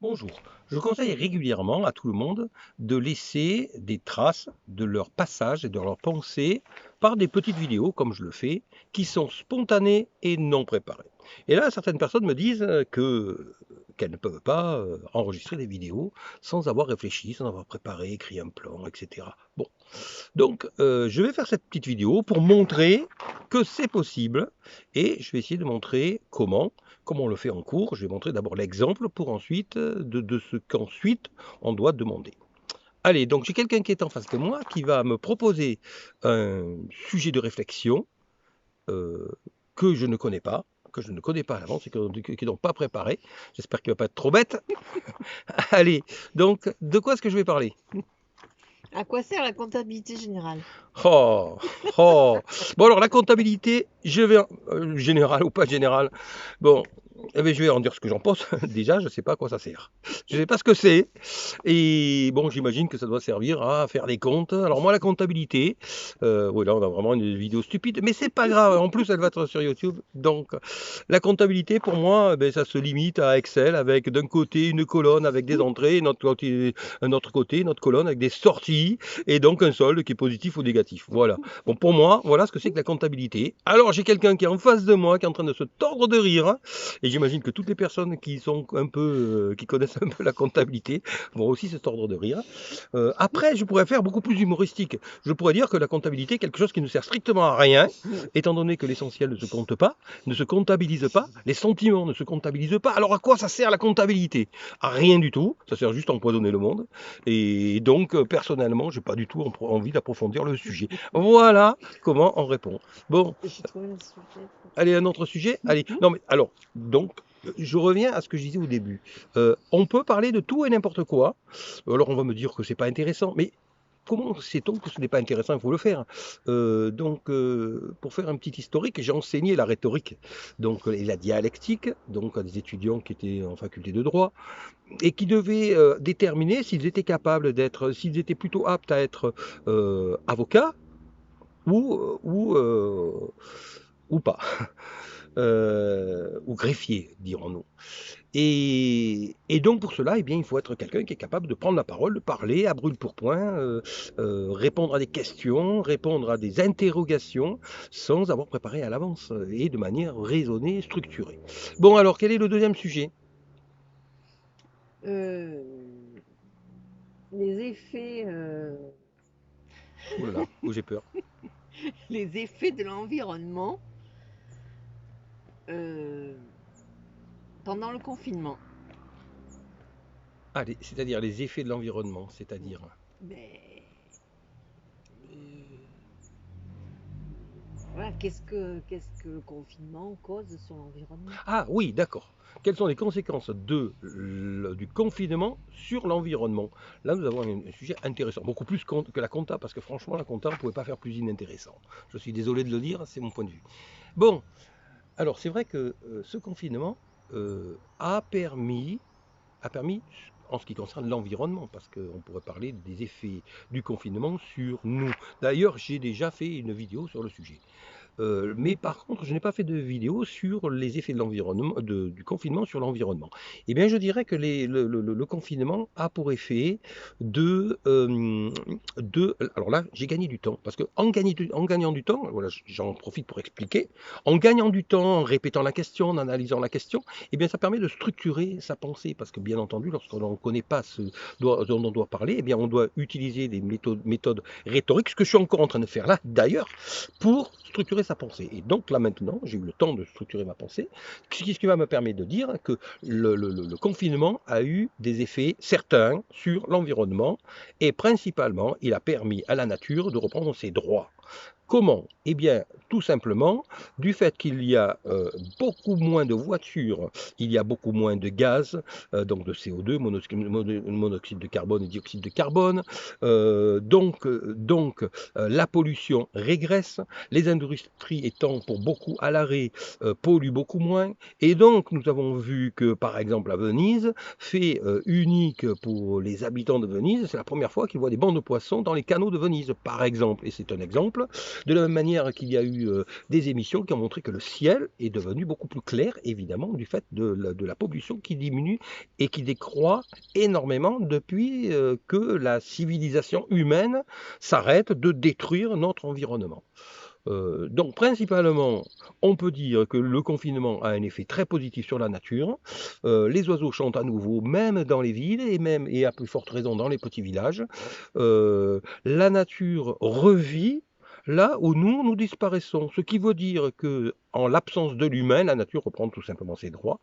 Bonjour, je conseille régulièrement à tout le monde de laisser des traces de leur passage et de leur pensée par des petites vidéos, comme je le fais, qui sont spontanées et non préparées. Et là, certaines personnes me disent qu'elles ne peuvent pas enregistrer des vidéos sans avoir réfléchi, sans avoir préparé, écrit un plan, etc. Bon, donc je vais faire cette petite vidéo pour montrer que c'est possible et je vais essayer de montrer comment on le fait en cours. Je vais montrer d'abord l'exemple pour ensuite de ce qu'ensuite on doit demander. Allez, donc j'ai quelqu'un qui est en face de moi qui va me proposer un sujet de réflexion euh, que je ne connais pas, à l'avance et qui n'est donc pas préparé. J'espère qu'il ne va pas être trop bête. Allez, donc de quoi est-ce que je vais parler? À quoi sert la comptabilité générale? Oh, oh. Bon alors la comptabilité, je vais générale ou pas générale. Bon, eh bien, je vais en dire ce que j'en pense. Déjà, je ne sais pas à quoi ça sert. Je ne sais pas ce que c'est. Et bon, j'imagine que ça doit servir à faire des comptes. Alors moi, la comptabilité, oui, là, on a vraiment une vidéo stupide, mais c'est pas grave. En plus, elle va être sur YouTube. Donc, la comptabilité, pour moi, ben, ça se limite à Excel avec d'un côté une colonne avec des entrées, un autre côté, une autre colonne avec des sorties, et donc un solde qui est positif ou négatif. Voilà. Bon, pour moi, voilà ce que c'est que la comptabilité. Alors, j'ai quelqu'un qui est en face de moi, qui est en train de se tordre de rire, hein, et j'imagine que toutes les personnes qui sont un peu, qui connaissent un peu la comptabilité vont aussi se tordre de rire. Après, je pourrais faire beaucoup plus humoristique. Je pourrais dire que la comptabilité est quelque chose qui ne sert strictement à rien, étant donné que l'essentiel ne se compte pas, ne se comptabilise pas, les sentiments ne se comptabilisent pas. Alors à quoi ça sert la comptabilité? À rien du tout, ça sert juste à empoisonner le monde. Et donc, personnellement, j'ai pas du tout envie d'approfondir le sujet. Voilà comment on répond. Bon, J'ai trouvé un sujet. allez, un autre sujet. Allez, non mais alors, donc, je reviens à ce que je disais au début. On peut parler de tout et n'importe quoi. Alors on va me dire que c'est pas intéressant, mais comment sait-on que ce n'est pas intéressant? Il faut le faire. Pour faire un petit historique, j'ai enseigné la rhétorique, donc et la dialectique, donc à des étudiants qui étaient en faculté de droit et qui devaient déterminer s'ils étaient capables s'ils étaient plutôt aptes à être avocats ou euh, ou euh, ou pas, ou greffier, dirons-nous. Et donc pour cela, eh bien, il faut être quelqu'un qui est capable de prendre la parole, de parler à brûle-pourpoint, répondre à des questions, répondre à des interrogations, sans avoir préparé à l'avance et de manière raisonnée, structurée. Bon, alors quel est le deuxième sujet? Euh, les effets, Oh là là, oh, j'ai peur. les effets de l'environnement euh, pendant le confinement. Ah, c'est-à-dire les effets de l'environnement, c'est-à-dire... Mais voilà, qu'est-ce que le confinement cause sur l'environnement? Ah oui, d'accord. Quelles sont les conséquences du confinement sur l'environnement? Là, nous avons un sujet intéressant, beaucoup plus que la compta, parce que franchement, la compta, on ne pouvait pas faire plus inintéressant. Je suis désolé de le dire, c'est mon point de vue. Bon, alors c'est vrai que ce confinement a permis, en ce qui concerne l'environnement, parce qu'on pourrait parler des effets du confinement sur nous. D'ailleurs, j'ai déjà fait une vidéo sur le sujet. Mais par contre, je n'ai pas fait de vidéo sur les effets de l'environnement, du confinement sur l'environnement. Eh bien, je dirais que le confinement a pour effet alors là, j'ai gagné du temps, parce que en gagnant du temps, voilà, j'en profite pour expliquer, en gagnant du temps, en répétant la question, en analysant la question, eh bien, ça permet de structurer sa pensée, parce que bien entendu, lorsqu'on ne connaît pas ce dont on doit parler, eh bien, on doit utiliser des méthodes rhétoriques, ce que je suis encore en train de faire là, d'ailleurs, pour structurer sa pensée. Et donc là maintenant, j'ai eu le temps de structurer ma pensée, ce qui va me permettre de dire que le confinement a eu des effets certains sur l'environnement et principalement, il a permis à la nature de reprendre ses droits. Comment? Eh bien, tout simplement, du fait qu'il y a beaucoup moins de voitures, il y a beaucoup moins de gaz, donc de CO2, monoxyde de carbone et dioxyde de carbone. La pollution régresse, les industries étant pour beaucoup à l'arrêt, polluent beaucoup moins. Et donc, nous avons vu que, par exemple, à Venise, fait unique pour les habitants de Venise, c'est la première fois qu'ils voient des bancs de poissons dans les canaux de Venise, par exemple. Et c'est un exemple De la même manière qu'il y a eu des émissions qui ont montré que le ciel est devenu beaucoup plus clair, évidemment, du fait de la pollution qui diminue et qui décroît énormément depuis que la civilisation humaine s'arrête de détruire notre environnement. Donc principalement, on peut dire que le confinement a un effet très positif sur la nature. Les oiseaux chantent à nouveau, même dans les villes et même, et à plus forte raison, dans les petits villages. La nature revit là où nous disparaissons. Ce qui veut dire que, en l'absence de l'humain, la nature reprend tout simplement ses droits.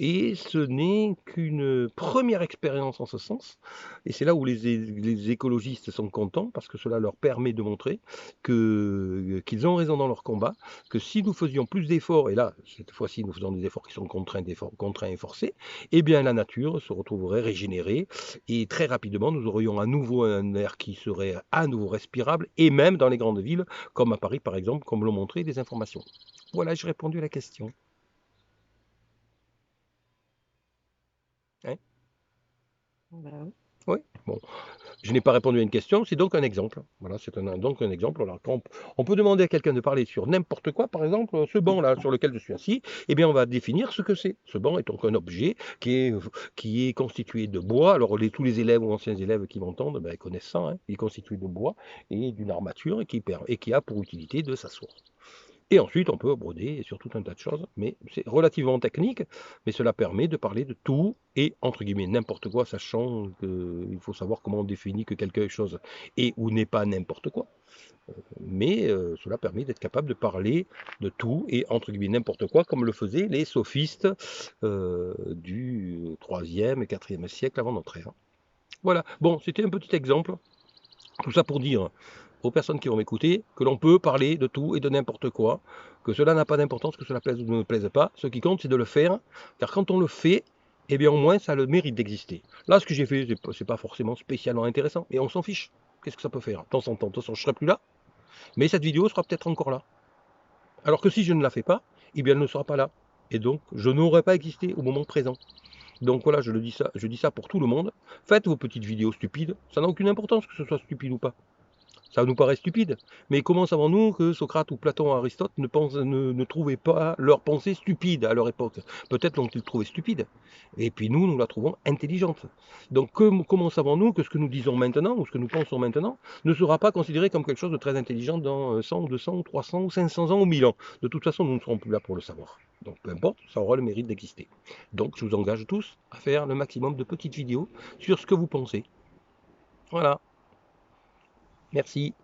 Et ce n'est qu'une première expérience en ce sens. Et c'est là où les écologistes sont contents, parce que cela leur permet de montrer qu'ils ont raison dans leur combat, que si nous faisions plus d'efforts, et là, cette fois-ci, nous faisons des efforts qui sont contraints et forcés, eh bien la nature se retrouverait régénérée, et très rapidement, nous aurions à nouveau un air qui serait à nouveau respirable, et même dans les grandes villes, comme à Paris par exemple, comme l'ont montré des informations. Voilà, j'ai répondu à la question. Hein? Bah oui. Oui, bon. Je n'ai pas répondu à une question, c'est donc un exemple. Voilà, c'est donc un exemple. Alors, quand on peut demander à quelqu'un de parler sur n'importe quoi, par exemple, ce banc-là sur lequel je suis assis, eh bien, on va définir ce que c'est. Ce banc est donc un objet qui est constitué de bois. Alors, tous les élèves ou anciens élèves qui m'entendent ben, connaissent ça. Hein. Il est constitué de bois et d'une armature et qui a pour utilité de s'asseoir. Et ensuite, on peut broder sur tout un tas de choses, mais c'est relativement technique, mais cela permet de parler de tout et, entre guillemets, n'importe quoi, sachant qu'il faut savoir comment on définit que quelque chose est ou n'est pas n'importe quoi. Mais cela permet d'être capable de parler de tout et, entre guillemets, n'importe quoi, comme le faisaient les sophistes du 3e et 4e siècle avant notre ère. Voilà, bon, c'était un petit exemple. Tout ça pour dire aux personnes qui vont m'écouter que l'on peut parler de tout et de n'importe quoi, que cela n'a pas d'importance, que cela plaise ou ne plaise pas. Ce qui compte, c'est de le faire, car quand on le fait, eh bien au moins ça a le mérite d'exister. Là, ce que j'ai fait, c'est pas forcément spécialement intéressant, mais on s'en fiche. Qu'est-ce que ça peut faire? De temps en temps, de toute façon, je serai plus là, mais cette vidéo sera peut-être encore là. Alors que si je ne la fais pas, eh bien elle ne sera pas là. Et donc, je n'aurais pas existé au moment présent. Donc voilà, je dis ça pour tout le monde. Faites vos petites vidéos stupides, ça n'a aucune importance que ce soit stupide ou pas. Ça nous paraît stupide, mais comment savons-nous que Socrate ou Platon ou Aristote ne trouvaient pas leur pensée stupide à leur époque? Peut-être l'ont-ils trouvée stupide, et puis nous la trouvons intelligente. Donc comment savons-nous que ce que nous disons maintenant, ou ce que nous pensons maintenant, ne sera pas considéré comme quelque chose de très intelligent dans 100, ou 200, ou 300, ou 500 ans, ou 1000 ans? De toute façon, nous ne serons plus là pour le savoir. Donc peu importe, ça aura le mérite d'exister. Donc je vous engage tous à faire le maximum de petites vidéos sur ce que vous pensez. Voilà. Merci.